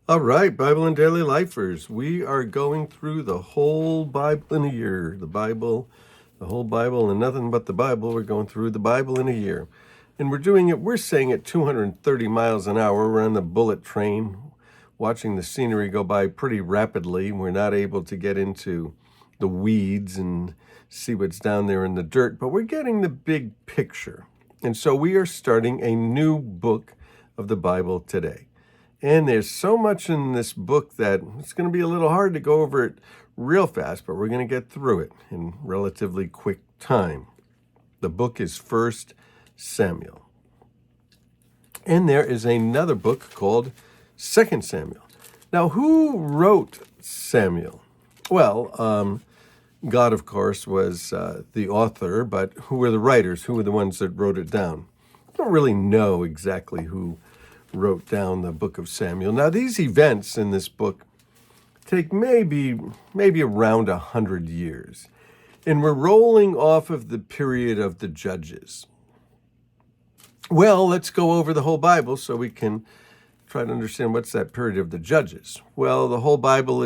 All right, Bible and Daily Lifers. We are going through the whole Bible in a year. The whole Bible, and nothing but the Bible. We're going through the Bible in a year. And we're saying at 230 miles an hour. We're on the bullet train, watching the scenery go by pretty rapidly. We're not able to get into the weeds and see what's down there in the dirt, but we're getting the big picture. And so we are starting a new book of the Bible today. And there's so much in this book that it's going to be a little hard to go over it real fast, but we're going to get through it in relatively quick time. The book is 1 Samuel. And there is another book called 2 Samuel. Now, who wrote Samuel? Well, God, of course, was the author, but who were the writers? Who were the ones that wrote it down? I don't really know exactly who wrote down the book of Samuel. Now, these events in this book take maybe around 100 years. And we're rolling off of the period of the Judges. Well, let's go over the whole Bible so we can try to understand what's that period of the Judges. Well, the whole Bible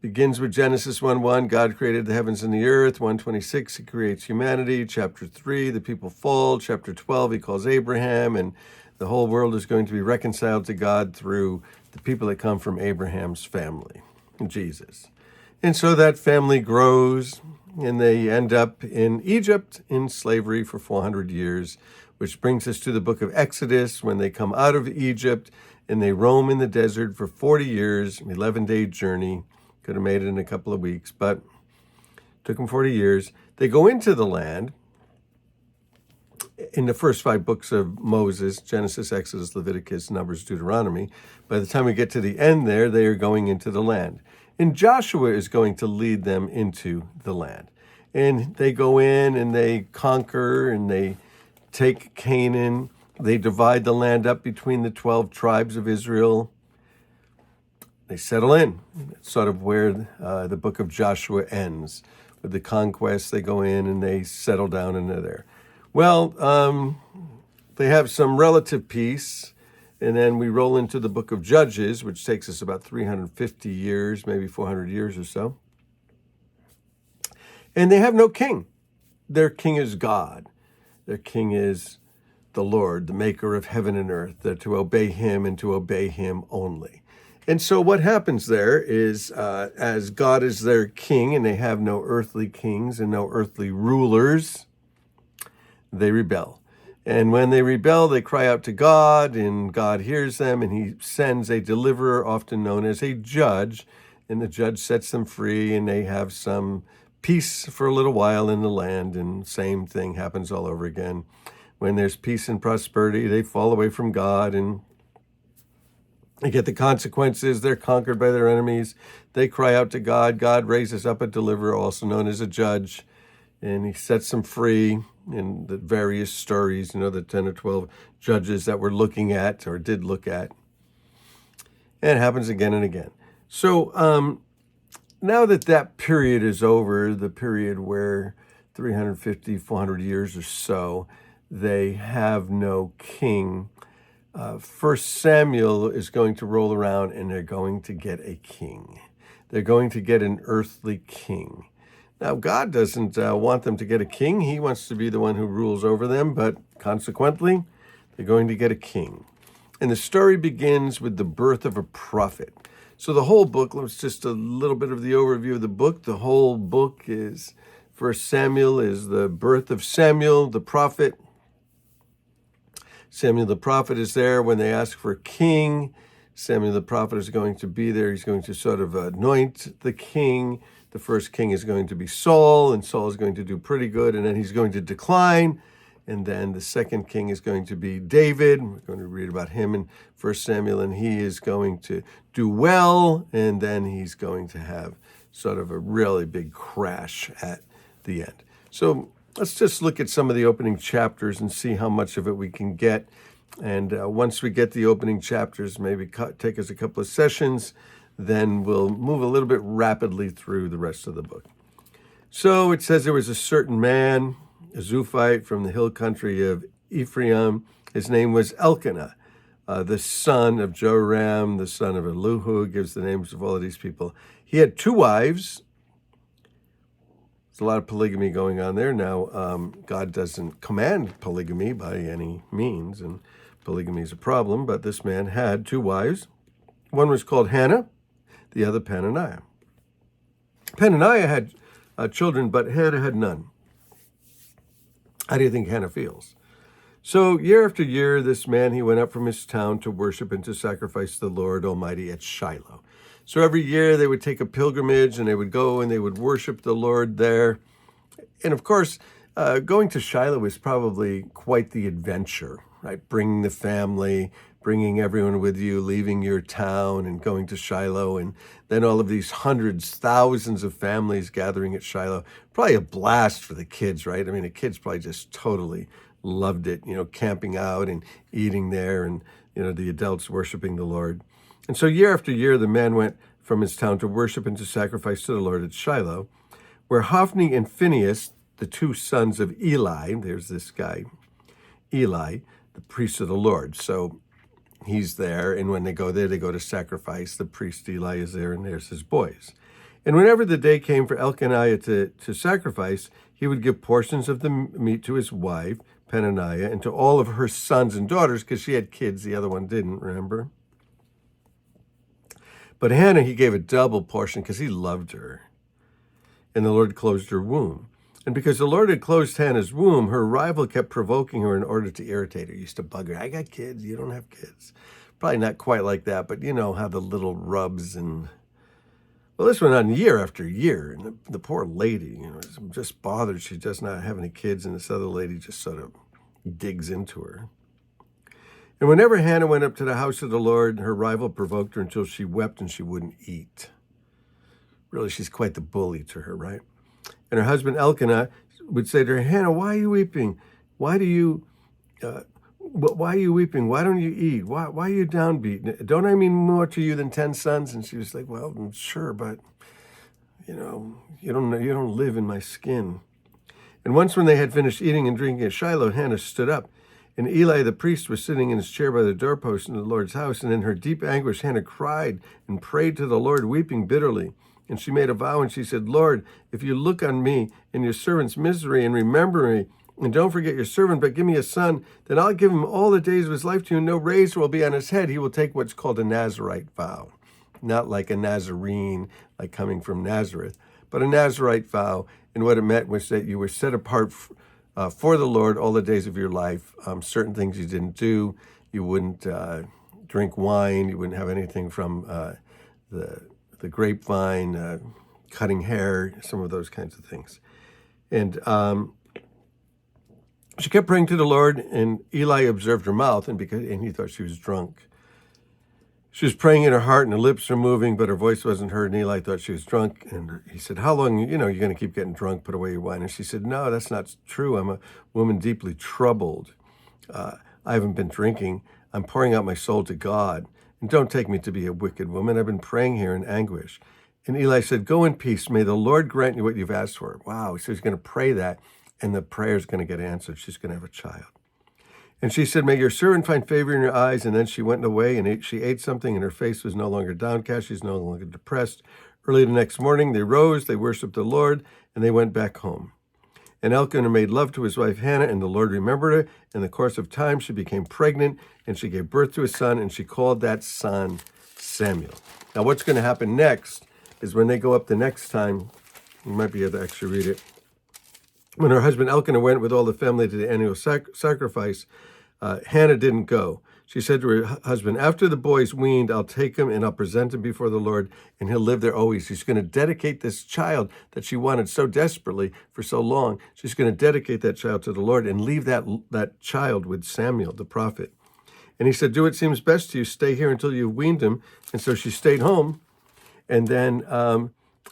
begins with Genesis 1:1, God created the heavens and the earth. 1:26, he creates humanity. Chapter 3, the people fall. Chapter 12, he calls Abraham, and the whole world is going to be reconciled to God through the people that come from Abraham's family, Jesus. And so that family grows, and they end up in Egypt in slavery for 400 years, which brings us to the book of Exodus, when they come out of Egypt and they roam in the desert for 40 years, 11-day journey. Could have made it in a couple of weeks, but took them 40 years. They go into the land. In the first 5 books of Moses, Genesis, Exodus, Leviticus, Numbers, Deuteronomy, by the time we get to the end there, they are going into the land. And Joshua is going to lead them into the land. And they go in and they conquer and they take Canaan. They divide the land up between the 12 tribes of Israel. They settle in. It's sort of where the book of Joshua ends. With the conquest, they go in and they settle down and they're there. Well, they have some relative peace, and then we roll into the book of Judges, which takes us about 350 years, maybe 400 years or so. And they have no king. Their king is God. Their king is the Lord, the maker of heaven and earth. They're to obey him and to obey him only. And so what happens there is, as God is their king and they have no earthly kings and no earthly rulers, they rebel. And when they rebel, they cry out to God, and God hears them, and he sends a deliverer, often known as a judge, and the judge sets them free, and they have some peace for a little while in the land, and same thing happens all over again. When there's peace and prosperity, they fall away from God, and they get the consequences. They're conquered by their enemies. They cry out to God. God raises up a deliverer, also known as a judge, and he sets them free. In the various stories, the 10 or 12 judges that we're looking at or did look at. And it happens again and again. So now that period is over, the period where 350, 400 years or so, they have no king. 1 Samuel is going to roll around and they're going to get a king. They're going to get an earthly king. Now, God doesn't want them to get a king. He wants to be the one who rules over them, but consequently, they're going to get a king. And the story begins with the birth of a prophet. So the whole book, let's just a little bit of the overview of the book. The whole book is, 1 Samuel is the birth of Samuel, the prophet. Samuel the prophet is there when they ask for a king. Samuel the prophet is going to be there. He's going to sort of anoint the king. The first king is going to be Saul, and Saul is going to do pretty good, and then he's going to decline. And then the second king is going to be David. We're going to read about him in 1 Samuel, and he is going to do well, and then he's going to have sort of a really big crash at the end. So let's just look at some of the opening chapters and see how much of it we can get. And once we get the opening chapters, maybe take us a couple of sessions, then we'll move a little bit rapidly through the rest of the book. So it says there was a certain man, a Zuphite from the hill country of Ephraim. His name was Elkanah, the son of Joram, the son of Elihu, gives the names of all of these people. He had 2 wives. There's a lot of polygamy going on there. Now, God doesn't command polygamy by any means, and polygamy is a problem, but this man had 2 wives. One was called Hannah, the other Peninnah. Peninnah had children, but Hannah had none. How do you think Hannah feels? So year after year, this man, he went up from his town to worship and to sacrifice the Lord Almighty at Shiloh. So every year they would take a pilgrimage and they would go and they would worship the Lord there. And of course, going to Shiloh was probably quite the adventure, right? Bringing the family, bringing everyone with you, leaving your town and going to Shiloh. And then all of these hundreds, thousands of families gathering at Shiloh. Probably a blast for the kids, right? I mean, the kids probably just totally loved it, camping out and eating there, and, the adults worshiping the Lord. And so year after year, the man went from his town to worship and to sacrifice to the Lord at Shiloh, where Hophni and Phinehas, the 2 sons of Eli, there's this guy, Eli, the priest of the Lord. So he's there, and when they go there, they go to sacrifice. The priest Eli is there, and there's his boys. And whenever the day came for Elkanah to sacrifice, he would give portions of the meat to his wife, Peninnah, and to all of her sons and daughters, because she had kids, the other one didn't, remember? But Hannah, he gave a double portion because he loved her. And the Lord closed her womb. And because the Lord had closed Hannah's womb, her rival kept provoking her in order to irritate her. He used to bug her. I got kids. You don't have kids. Probably not quite like that, but you know how the little rubs and... Well, this went on year after year, and the poor lady, is just bothered she does not have any kids, and this other lady just sort of digs into her. And whenever Hannah went up to the house of the Lord, her rival provoked her until she wept and she wouldn't eat. Really, she's quite the bully to her, right? And her husband Elkanah would say to her, Hannah, why are you weeping? Why are you weeping? Why don't you eat? Why are you downbeat? Don't I mean more to you than 10 sons? And she was like, well, sure, but you don't live in my skin. And once when they had finished eating and drinking at Shiloh, Hannah stood up. And Eli the priest was sitting in his chair by the doorpost in the Lord's house. And in her deep anguish, Hannah cried and prayed to the Lord, weeping bitterly. And she made a vow and she said, Lord, if you look on me and your servant's misery and remember me, and don't forget your servant, but give me a son, then I'll give him all the days of his life to you. No razor will be on his head. He will take what's called a Nazirite vow. Not like a Nazarene, like coming from Nazareth, but a Nazirite vow. And what it meant was that you were set apart for the Lord all the days of your life. Certain things you didn't do. You wouldn't drink wine. You wouldn't have anything from the grapevine, cutting hair, some of those kinds of things. And she kept praying to the Lord, and Eli observed her mouth, and he thought she was drunk. She was praying in her heart, and her lips were moving, but her voice wasn't heard, and Eli thought she was drunk. And he said, how long, you're going to keep getting drunk, put away your wine? And she said, no, that's not true. I'm a woman deeply troubled. I haven't been drinking. I'm pouring out my soul to God. And don't take me to be a wicked woman. I've been praying here in anguish. And Eli said, go in peace. May the Lord grant you what you've asked for. Wow. So he's going to pray that, and the prayer is going to get answered. She's going to have a child. And she said, may your servant find favor in your eyes. And then she went away and she ate something, and her face was no longer downcast. She's no longer depressed. Early the next morning, they rose, they worshiped the Lord, and they went back home. And Elkanah made love to his wife Hannah, and the Lord remembered her. In the course of time, she became pregnant, and she gave birth to a son, and she called that son Samuel. Now, what's going to happen next is when they go up the next time, you might be able to actually read it. When her husband Elkanah went with all the family to the annual sacrifice, Hannah didn't go. She said to her husband, after the boy's weaned, I'll take him and I'll present him before the Lord, and he'll live there always. She's going to dedicate this child that she wanted so desperately for so long. She's going to dedicate that child to the Lord and leave that child with Samuel, the prophet. And he said, do what seems best to you. Stay here until you've weaned him. And so she stayed home. And then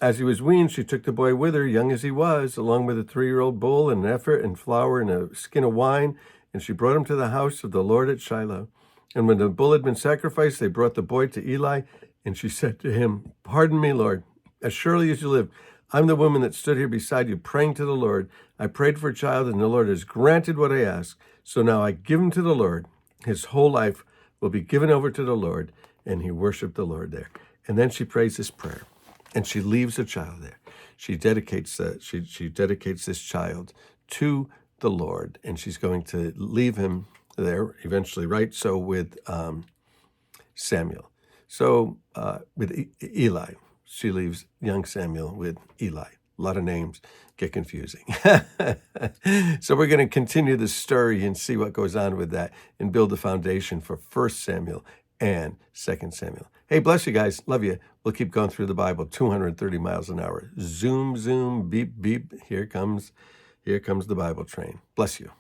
as he was weaned, she took the boy with her, young as he was, along with a 3-year-old bull and an heifer and flour and a skin of wine. And she brought him to the house of the Lord at Shiloh. And when the bull had been sacrificed, they brought the boy to Eli. And she said to him, pardon me, Lord, as surely as you live, I'm the woman that stood here beside you praying to the Lord. I prayed for a child, and the Lord has granted what I asked. So now I give him to the Lord his whole life will be given over to the Lord, and he worshiped the Lord there. And then she prays this prayer, and she leaves the child there. She dedicates this child to the Lord, and she's going to leave him there eventually, right? So with Samuel. So with Eli, she leaves young Samuel with Eli. A lot of names get confusing. So we're going to continue the story and see what goes on with that and build the foundation for 1 Samuel and 2 Samuel. Hey, bless you guys. Love you. We'll keep going through the Bible, 230 miles an hour. Zoom, zoom, beep, beep. Here comes the Bible train. Bless you.